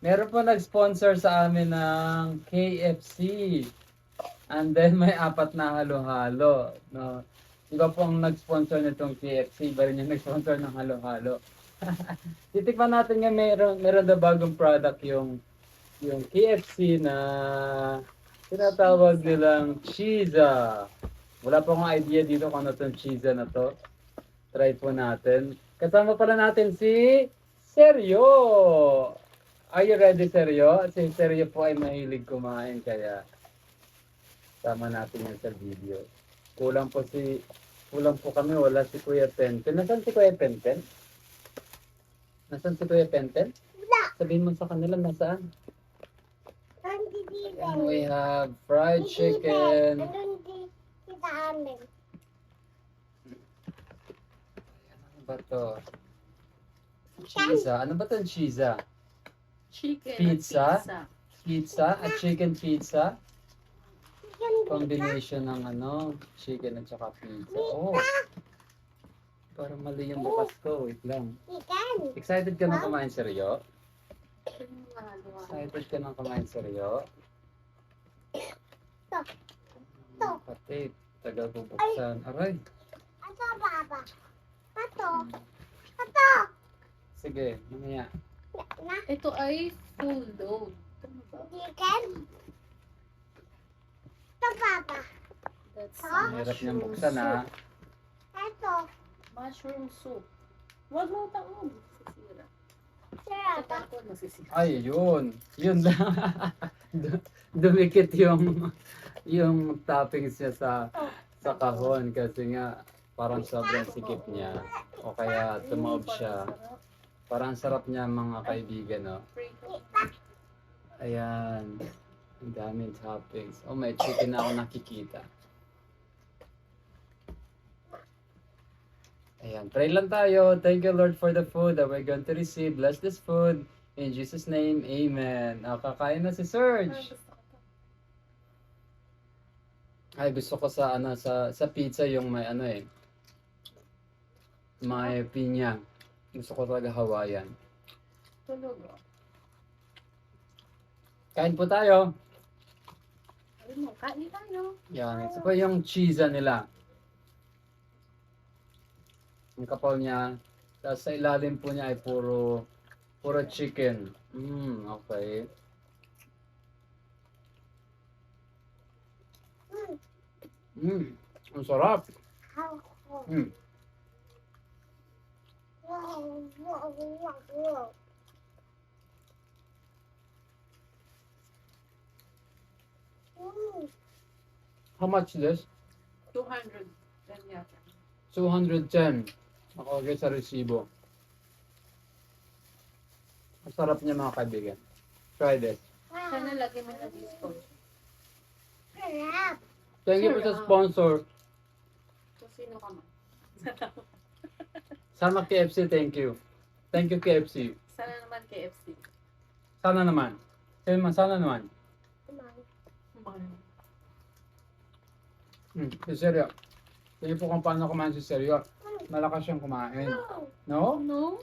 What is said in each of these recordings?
Meron po nag-sponsor sa amin ng KFC. And then may apat na halo-halo. No? Iba po ang nag-sponsor nitong KFC. Iba rin yung nag-sponsor ng halo-halo. Titikman natin nga meron na bagong product yung KFC na tinatawag nilang Cheeza. Wala po akong idea dito kung ano itong Cheeza na to. Try po natin. Kasama pala natin si Seryo. Are you ready, Seryo? Si Seryo po ay mahilig kumain kaya sama natin yan sa video. Kulang po kami, wala si Kuya Penten. Nasaan si Kuya Penten? Nasaan si Kuya Penten? Sabihin mo sa kanila nasaan? And we have fried chicken. Ano ba to? Cheeza. Ano ba to cheeza? Chicken Pizza? at pizza. Pizza at chicken pizza. Combination ng chicken at saka pizza. Oh, parang mali yung bukas ko. Wait lang. Excited ka na kumain, Seryo? Excited ka na kumain, Seryo? Pati, tagal bubuksan. Aray. Sige, mamaya. Ito ay full load. Ano ba? That's Ang hirap niyang buksan, ha? mushroom soup. Huwag mo taon. Sisira. Kapag ko masisira. Ay, yun. Yun lang. Dumikit yung toppings niya sa kahon kasi nga parang sobrang sikip niya. O kaya tumaob siya. Parang sarap niya mga kaibigan, no? Ayan. Ang daming toppings. Oh, may chicken na ako nakikita. Ayan. Pray lang tayo. Thank you, Lord, for the food that we're going to receive. Bless this food. In Jesus' name, Amen. Kakain na si Serge. Ay, gusto ko sa pizza yung may may pinya. Gusto ko talaga Hawaiian. Tulog. Kain po tayo. Ayun mo, kain tayo. Yan. Ito po yung cheese nila. Ang kapal niya. Tapos sa ilalim po niya ay puro chicken. Okay. Ang sarap. How much this? 200. Yan yata. 210. Nakalagay sa resibo. Ang sarap niya mga kaibigan. Try this. Sana lagi mo na discount. Thank you po sa sponsor. Kung sino ka man. Sama KFC, thank you. Thank you KFC. Sana naman KFC. Sana naman. Sana naman. Si Seryo. Tingin po kung paano kumain si Seryo. Malakas siyang kumain. No? No?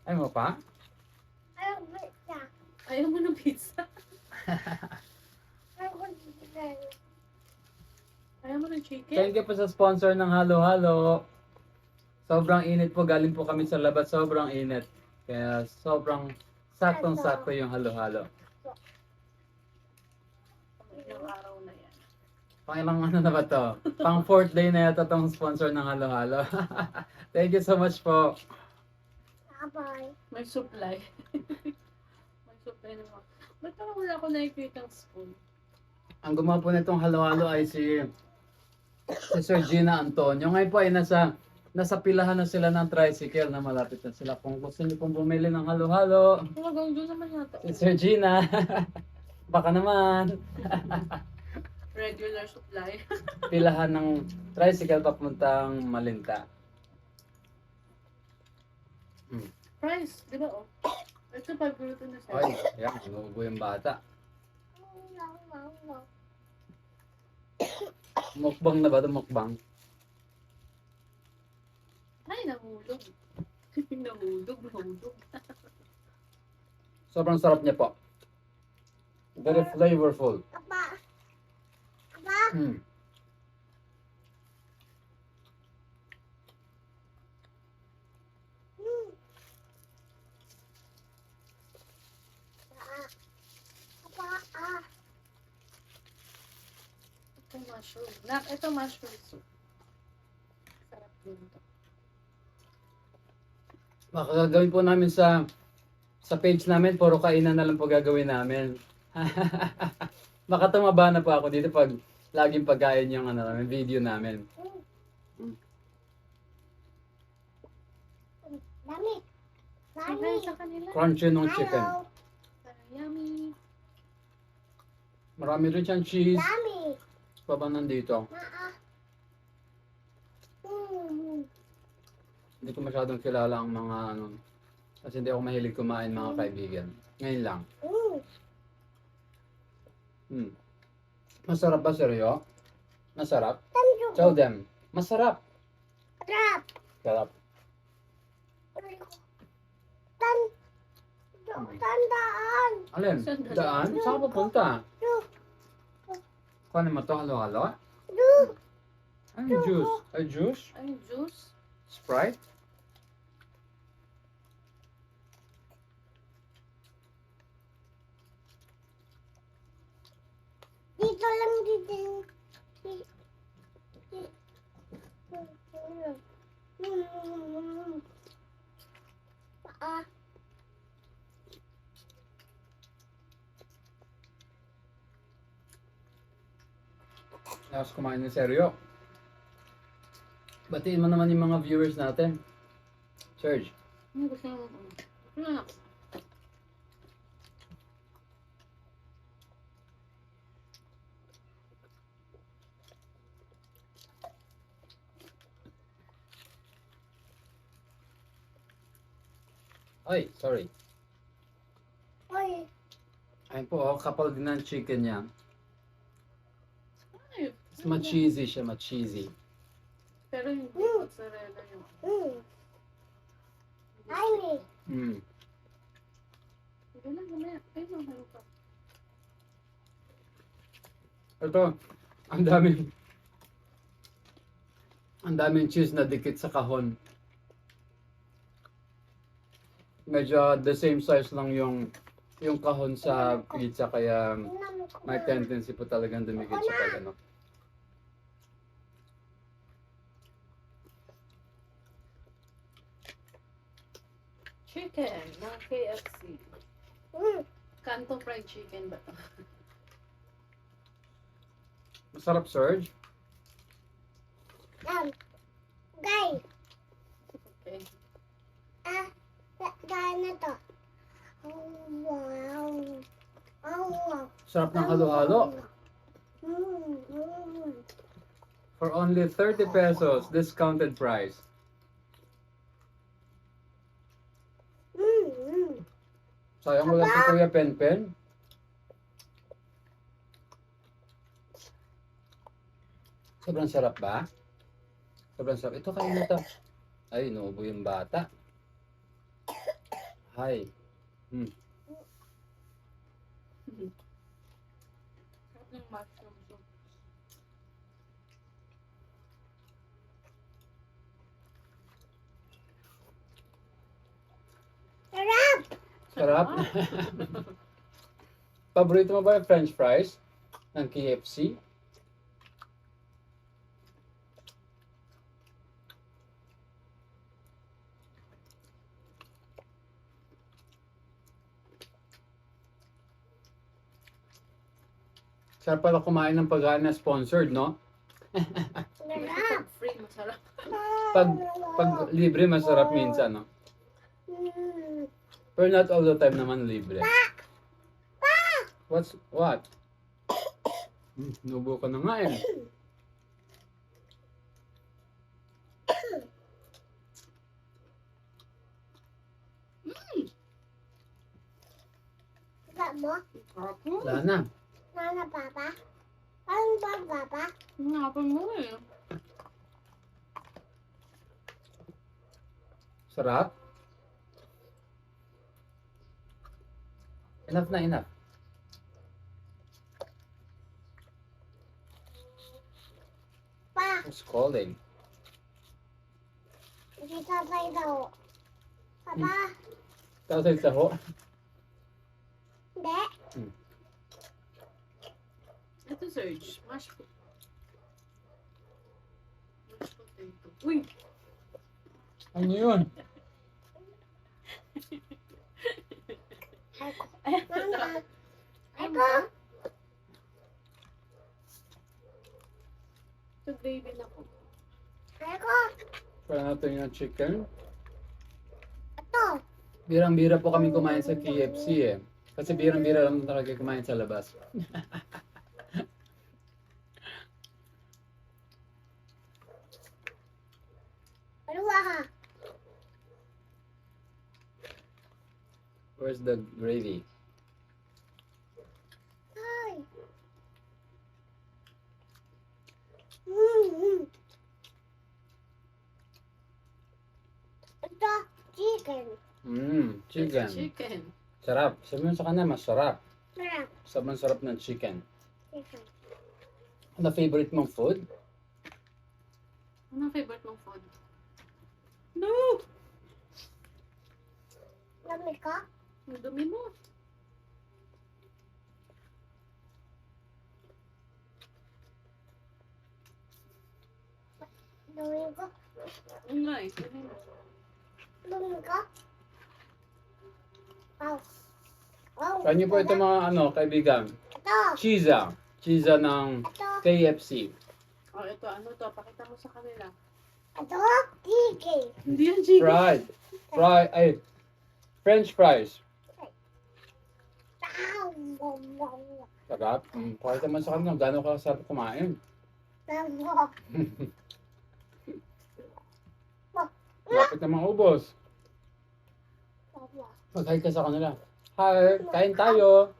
Ayaw mo pa? Ayaw mo ng pizza? Ayaw mo ng chicken? Thank you po sa sponsor ng halo-halo. Sobrang init po. Galing po kami sa labas. Sobrang init. Kaya sobrang saktong-sakto yung halo-halo. Ilang araw na yan. Pang ilang na ba to? Pang 4th day na yata tong sponsor ng halo-halo. Thank you so much po. May supply. May supply naman. Ba't parang wala ako nakikita ng spoon? Ang gumawa po nitong halo-halo ay si Sir Gina Antonio. Ngayon po ay nasa pilahan na sila ng tricycle na malapit na sila. Kung gusto niyo pong bumili ng halo-halo, Talagang doon naman yata. si Sir Gina. Baka naman. Regular supply. Pilahan ng tricycle papuntang Malinta. Price, di ba oh? Ito pagluto na siya. Ay, yan. Inuubo yung bata. Mukbang na ba ito? Mukbang? Ay, nahulog. Nahulog. Sobrang sarap niya po. Very flavorful. Papa. Papa. Mm. Papa. Ito mushroom. Nak, ito mushroom soup. Sarap din to. Baka gagawin po namin sa page namin, puro kainan na lang po gagawin namin. Baka tumaba na po ako dito pag laging pagkain yung ano, namin, video namin. Dami. Sabay sa kanila. Crunchy nung chicken. Hello. Parang yummy. Marami rin siyang cheese. Dami. Pa ba nandito? Maa. Hindi ko masyadong kilala ang mga ano. Kasi hindi ako mahilig kumain mga kaibigan. Ngayon lang. Hmm. Masarap ba, seryo? Masarap? Tanjong. Tell them. Masarap. Trap. Sarap. Tandaan. Alin? Sandali. Daan? Saan ka pupunta? Du. Kunin mo to, halo-halo? Du. Ano juice? Ay, juice? Ay, juice. Sprite? Dito lang dito. Paa. Tapos kumain ng seryo. Batiin mo naman yung mga viewers natin. Serge. Ano gusto mo? Ano na? Ay, sorry. Oy. Ayun po, oh, kapal din ng chicken niya. Ay, Mas-cheesy siya, mas-cheesy. pero hindi mozzarella yung. Ay, Hmm. Hindi na, mamaya. Ay, mahal pa. Ito, ang daming cheese na dikit sa kahon. Medyo the same size lang yung kahon sa pizza, kaya may tendency po talagang dumikit siya pag ano. Chicken ng KFC. Kanto fried chicken ba ito? Masarap, Serge. Guys. Okay. Gaya na to. Oh, wow. Oh, wow. Sarap ng halo-halo. For only 30 pesos, discounted price. Sayang wala si Kuya Penpen. Sobrang sarap ba? Sobrang sarap. Ito kayo na to. Ay, inuubo yung bata. Hi. Sarap ng mushroom soup. Sarap. Sarap. Paborito mo ba yung French fries ng KFC? Sarap pala kumain ng pagkain na sponsored, no? Sarap. Free, masarap. Pag libre, masarap minsan, no? Pero not all the time naman libre. What? Nubo ka na nga eh. Sarap mo? Sarap mo. Wala na. Nana, papa? Ano ba, papa? Hinapan mo eh. Sarap. Enough na, enough. Pa, Who's calling? si tatay daw. Papa, Tatay sa ho. hindi. Ito, Serge. Mashed potato. Uy! Ano yun? Mama, Ano ito. ba? Ito, gravy na po. Ito. Try natin yung chicken. Ito. Birang-bira po kami kumain sa KFC eh. Kasi birang-bira lang talaga kumain sa labas. Paluwa ka. Where's the gravy? Ay. Mm. Ito, chicken. Chicken. Chicken. Sarap. Sabi mo sa kanya, masarap. Sarap. Sobrang sarap ng chicken. Chicken. Ano favorite mong food? Ano ang favorite mong food? No! Lamig ka? Ang dumi mo. Lamig ka? Ang nice. Dumi mo. Lamig ka? Wow. Wow. Kaya niyo po ito mga kaibigan. Ito. Cheesa. Cheesa ng Ito. KFC. Oh, ito. Ano to? Pakita mo sa kanila. Ito. Chicken. Hindi yan chicken. French fries. Wow. Wow. Wow. Sarap. Pakita mo sa kanya, gano'n ka sarap kumain. Wow. Lapit na maubos. Wow. Mag-hi ka sa kanila. Hi, kain tayo.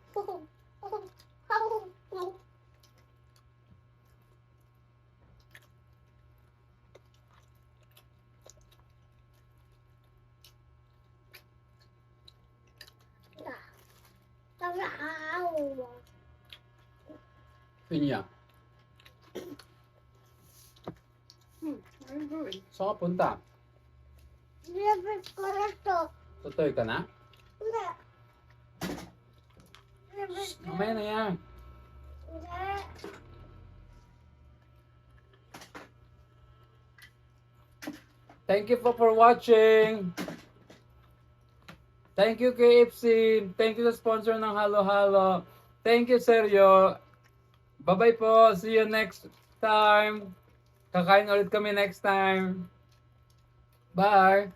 Pinya. Very good. Saan ka punta? Libre ko na to. Tutoy ka na? Hindi. Libre ko. Mamaya na yan. Hindi. Thank you for watching. Thank you KFC. Thank you sa sponsor ng Halo Halo. Thank you Sergio. Bye-bye po. See you next time. Kakain ulit kami next time. Bye.